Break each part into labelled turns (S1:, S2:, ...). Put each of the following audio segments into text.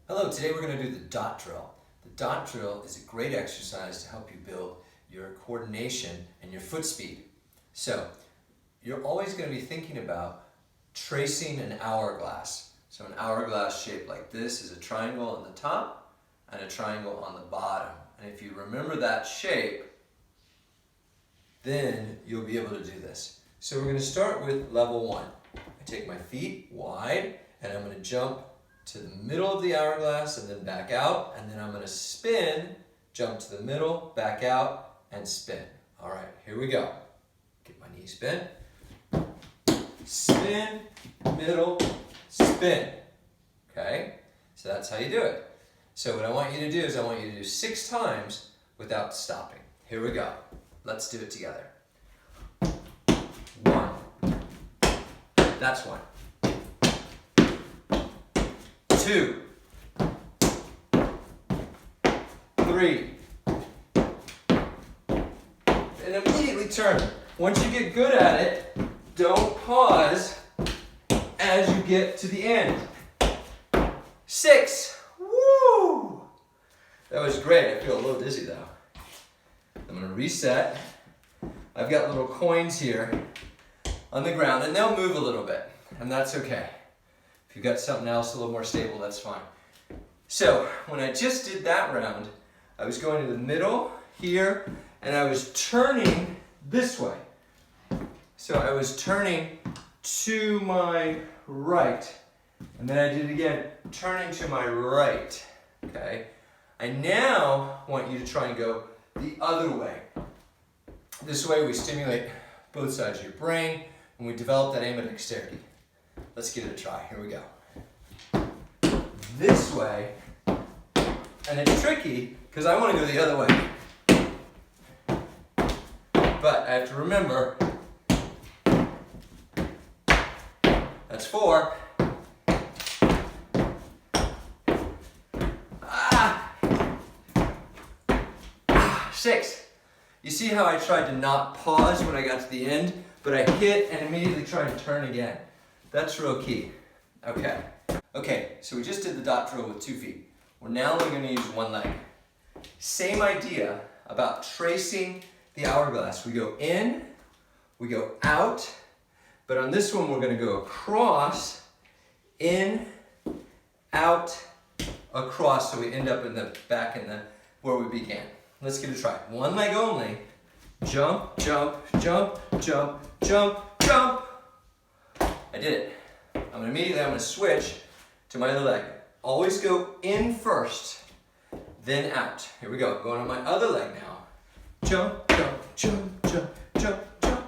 S1: Hello, today we're going to do the dot drill. The dot drill is a great exercise to help you build your coordination and your foot speed. So, you're always going to be thinking about tracing an hourglass. So an hourglass shaped like this is a triangle on the top and a triangle on the bottom. And if you remember that shape, then you'll be able to do this. So we're going to start with level 1. I take my feet wide and I'm going to jump to the middle of the hourglass and then back out, and then I'm going to spin, jump to the middle, back out, and spin. All right, here we go. Get my knees bent. Spin, middle, spin. Okay, so that's how you do it. So what I want you to do is I want you to do 6 times without stopping. Here we go. Let's do it together. 1. That's 1. 2, 3, and immediately turn. Once you get good at it, don't pause as you get to the end. 6, woo! That was great. I feel a little dizzy though. I'm gonna reset. I've got little coins here on the ground and they'll move a little bit, and that's okay. If you've got something else a little more stable, that's fine. So when I just did that round, I was going to the middle here and I was turning this way. So I was turning to my right, and then I did it again, turning to my right, okay? I now want you to try and go the other way. This way we stimulate both sides of your brain and we develop that ambidexterity. Let's give it a try. Here we go. This way, and it's tricky because I want to go the other way. But I have to remember, that's 4. 6. You see how I tried to not pause when I got to the end, but I hit and immediately try and turn again. That's real key. Okay, so we just did the dot drill with 2 feet. We're now only going to use 1 leg. Same idea about tracing the hourglass. We go in, we go out, but on this one we're going to go across, in, out, across, so we end up in the back in the where we began. Let's give it a try. 1 leg only. Jump, jump, jump, jump, jump, jump. I did it. I'm going to switch to my other leg. Always go in first, then out. Here we go. Going on my other leg now. Jump, jump, jump, jump, jump, jump.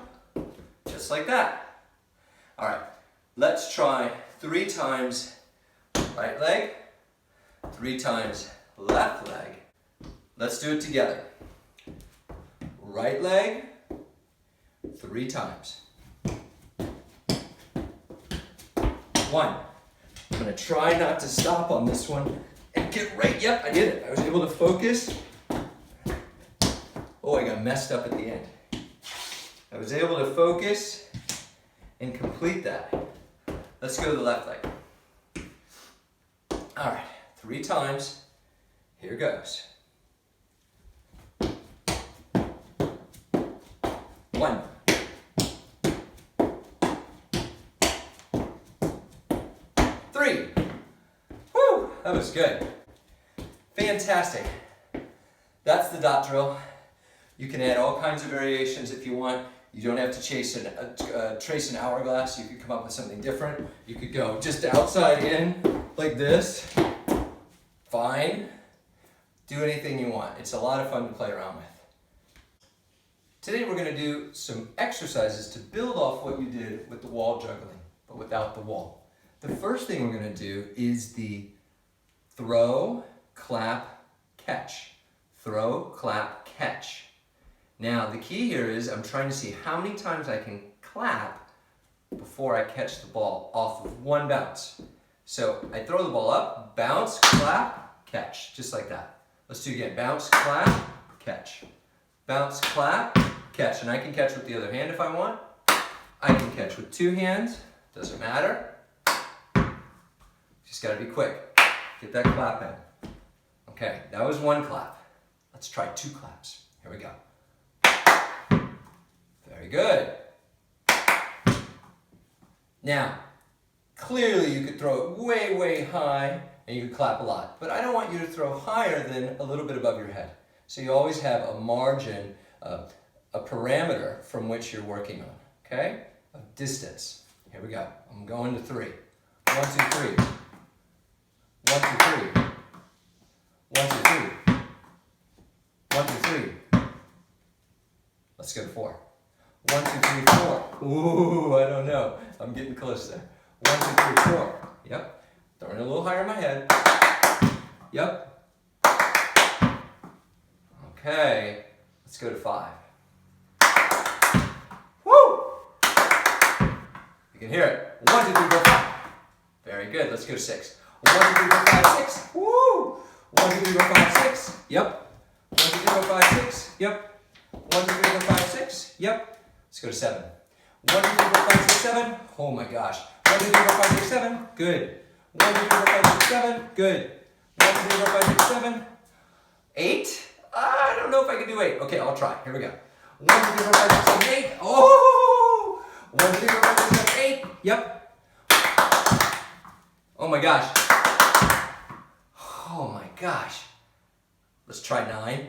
S1: Just like that. All right. Let's try 3 times right leg, 3 times left leg. Let's do it together. Right leg, 3 times. 1. I'm going to try not to stop on this one and get right. Yep, I did it. I was able to focus. Oh, I got messed up at the end. I was able to focus and complete that. Let's go to the left leg. All right, 3 times. Here goes. 1. 3. Woo! That was good. Fantastic. That's the dot drill. You can add all kinds of variations if you want. You don't have to trace an hourglass. You could come up with something different. You could go just outside in like this. Fine. Do anything you want. It's a lot of fun to play around with. Today we're going to do some exercises to build off what you did with the wall juggling, but without the wall. The first thing we're going to do is the throw, clap, catch. Throw, clap, catch. Now the key here is I'm trying to see how many times I can clap before I catch the ball off of 1 bounce. So I throw the ball up, bounce, clap, catch, just like that. Let's do it again. Bounce, clap, catch. Bounce, clap, catch. And I can catch with the other hand if I want. I can catch with 2 hands, doesn't matter. Just gotta be quick. Get that clap in. Okay, that was one clap. Let's try 2 claps. Here we go. Very good. Now, clearly you could throw it way, way high and you could clap a lot, but I don't want you to throw higher than a little bit above your head. So you always have a margin, a parameter from which you're working on, okay? Of distance. Here we go. I'm going to 3. 1, 2, 3. 1, 2, 3. 1, 2, 3. 1, 2, 3. Let's go to 4. 1, 2, 3, 4. Ooh, I don't know. I'm getting close there. 1, 2, 3, 4. Yep. Throwing it a little higher in my head. Yep. Okay. Let's go to 5. Woo! You can hear it. 1, 2, 3, 4, 5. Very good. Let's go to 6. 1, 2, 3, 4, 5, 6. Woo! 1, 2, 3, 4, 5, 6. Yep. 1, 2, 3, 4, 5, 6. Yep. 1, 2, 3, 4, 5, 6. Yep. Let's go to 7. 1, 2, 3, 4, 5, 6, 7. Oh my gosh. 1, 2, 3, 4, 5, 6, 7. Good. 1, 2, 3, 4, 5, 6, 7. Good. 1, 2, 3, 4, 5, 6, 7. 8. I don't know if I can do 8. Okay, I'll try. Here we go. 1, 2, 3, 4, 5, 6, 7, 8. Oh! 1, 2, 3, 4, 5, 6, 7, 8. Yep. Oh my gosh. Oh my gosh. Let's try 9.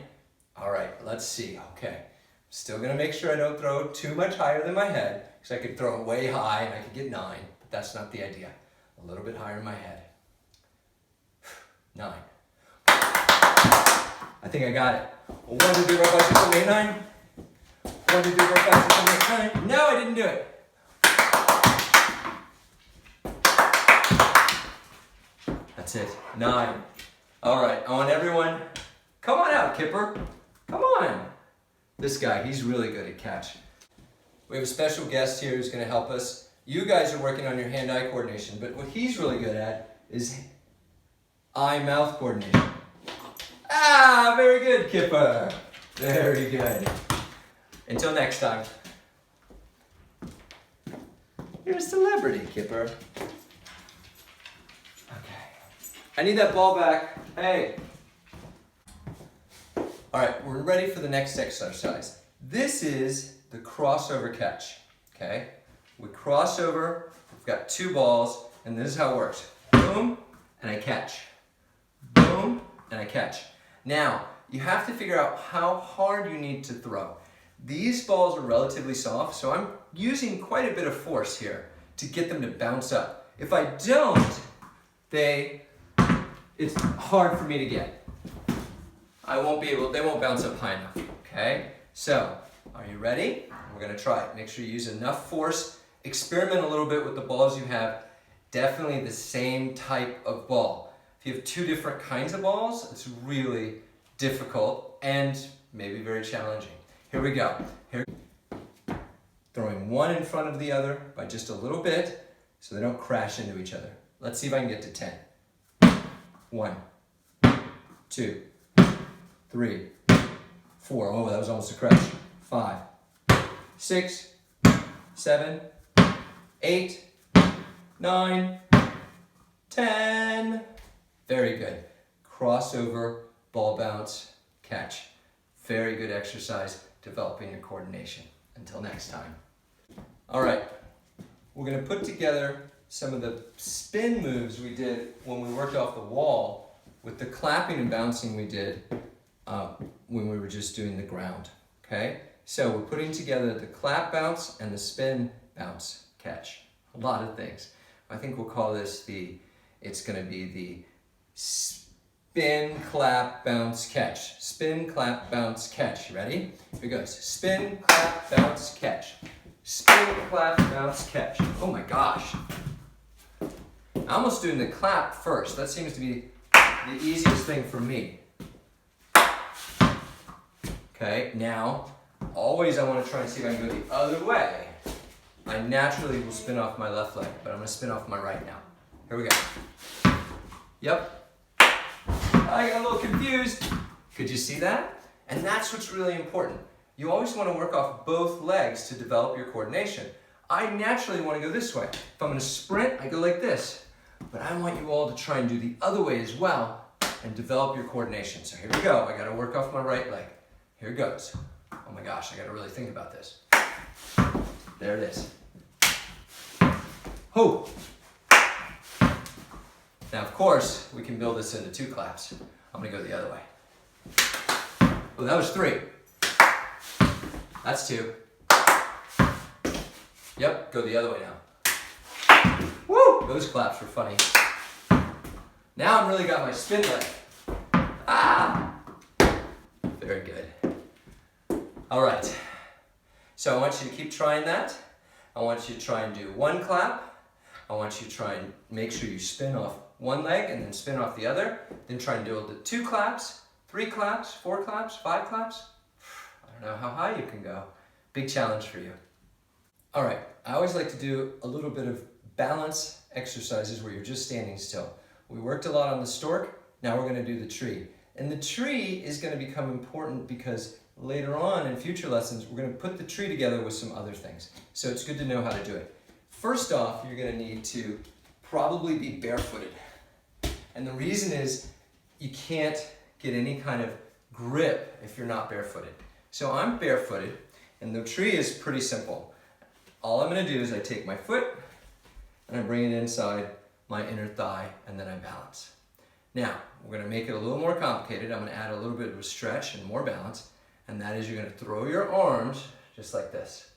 S1: All right, let's see. Okay. Still gonna make sure I don't throw too much higher than my head, because I could throw it way high and I could get 9, but that's not the idea. A little bit higher in my head. 9. I think I got it. 1, 2, 3, 4, 5, 6, 7, 8, 9. 1, 2, 3, 4, 5, 6, 7, 8, 9. No, I didn't do it. That's it. 9. All right, I want everyone, come on out, Kipper. Come on. This guy, he's really good at catch. We have a special guest here who's going to help us. You guys are working on your hand-eye coordination, but what he's really good at is eye-mouth coordination. Ah, very good, Kipper. Very good. Until next time. You're a celebrity, Kipper. Okay. I need that ball back. Hey. All right, we're ready for the next exercise. This is the crossover catch, okay? We cross over, we've got 2 balls, and this is how it works. Boom, and I catch. Boom, and I catch. Now, you have to figure out how hard you need to throw. These balls are relatively soft, so I'm using quite a bit of force here to get them to bounce up. If I don't, it's hard for me to get. They won't bounce up high enough, okay? So, are you ready? We're gonna try it. Make sure you use enough force. Experiment a little bit with the balls you have. Definitely the same type of ball. If you have 2 different kinds of balls, it's really difficult and maybe very challenging. Here we go. Throwing one in front of the other by just a little bit so they don't crash into each other. Let's see if I can get to 10. 1, 2, 3, 4. Oh, that was almost a crash. 5, 6, 7, 8, 9, 10. Very good. Crossover, ball bounce, catch. Very good exercise, developing your coordination. Until next time. All right, we're gonna put together some of the spin moves we did when we worked off the wall with the clapping and bouncing we did when we were just doing the ground, okay? So we're putting together the clap bounce and the spin bounce catch. A lot of things. I think we'll call this it's gonna be the spin, clap, bounce, catch. Spin, clap, bounce, catch. You ready? Here it goes. Spin, clap, bounce, catch. Spin, clap, bounce, catch. Oh my gosh. I'm almost doing the clap first. That seems to be the easiest thing for me. Okay, now, always I want to try and see if I can go the other way. I naturally will spin off my left leg, but I'm going to spin off my right now. Here we go. Yep. I got a little confused. Could you see that? And that's what's really important. You always want to work off both legs to develop your coordination. I naturally want to go this way. If I'm going to sprint, I go like this. but I want you all to try and do the other way as well and develop your coordination. So here we go. I gotta work off my right leg. Here it goes. Oh my gosh, I gotta really think about this. There it is. Ho! Now, of course, we can build this into 2 claps. I'm gonna go the other way. Oh, that was 3. That's 2. Yep, go the other way now. Woo! Those claps were funny. Now I've really got my spin leg. Ah! Very good. All right. So I want you to keep trying that. I want you to try and do 1 clap. I want you to try and make sure you spin off 1 leg and then spin off the other. Then try and do the 2 claps, 3 claps, 4 claps, 5 claps. I don't know how high you can go. Big challenge for you. All right, I always like to do a little bit of balance exercises where you're just standing still. We worked a lot on the stork, now we're gonna do the tree. And the tree is gonna become important because later on in future lessons, we're gonna put the tree together with some other things. So it's good to know how to do it. First off, you're gonna need to probably be barefooted. And the reason is you can't get any kind of grip if you're not barefooted. So I'm barefooted, and the tree is pretty simple. All I'm gonna do is I take my foot and I bring it inside my inner thigh and then I balance. Now, we're gonna make it a little more complicated. I'm gonna add a little bit of a stretch and more balance, and that is you're gonna throw your arms just like this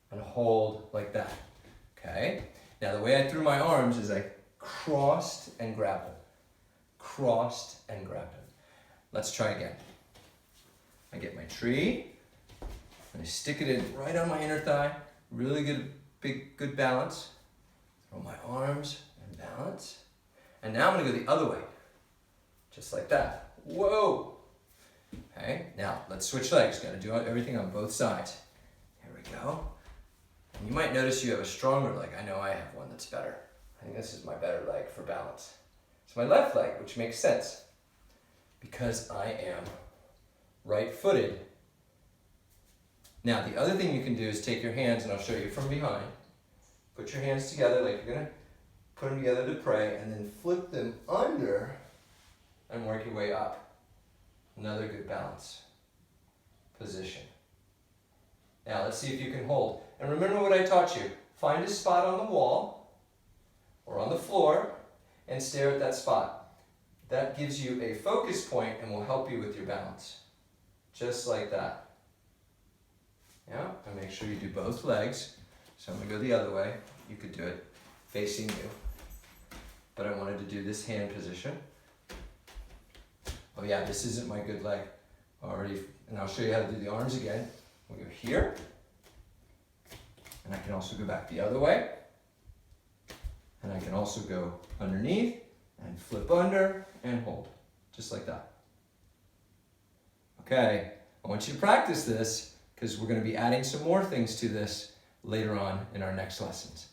S1: and hold like that, okay? Now, the way I threw my arms is I crossed and grabbed them. Crossed and grabbed them. Let's try again. I get my tree and I stick it in right on my inner thigh. Really good, good balance. Throw my arms and balance. And now I'm gonna go the other way. Just like that. Whoa! Okay, now let's switch legs. Gotta do everything on both sides. Here we go. And you might notice you have a stronger leg. I know I have one that's better. I think this is my better leg for balance. It's my left leg, which makes sense because I am right-footed. Now, the other thing you can do is take your hands, and I'll show you from behind. Put your hands together like you're gonna put them together to pray, and then flip them under and work your way up. Another good balance position. Now, let's see if you can hold. And remember what I taught you. Find a spot on the wall or on the floor and stare at that spot. That gives you a focus point and will help you with your balance. Just like that. Yeah, and make sure you do both legs. So I'm gonna go the other way. You could do it facing you. But I wanted to do this hand position. Oh yeah, this isn't my good leg already. And I'll show you how to do the arms again. We go here. And I can also go back the other way. And I can also go underneath and flip under and hold. Just like that. Okay, I want you to practice this because we're going to be adding some more things to this later on in our next lessons.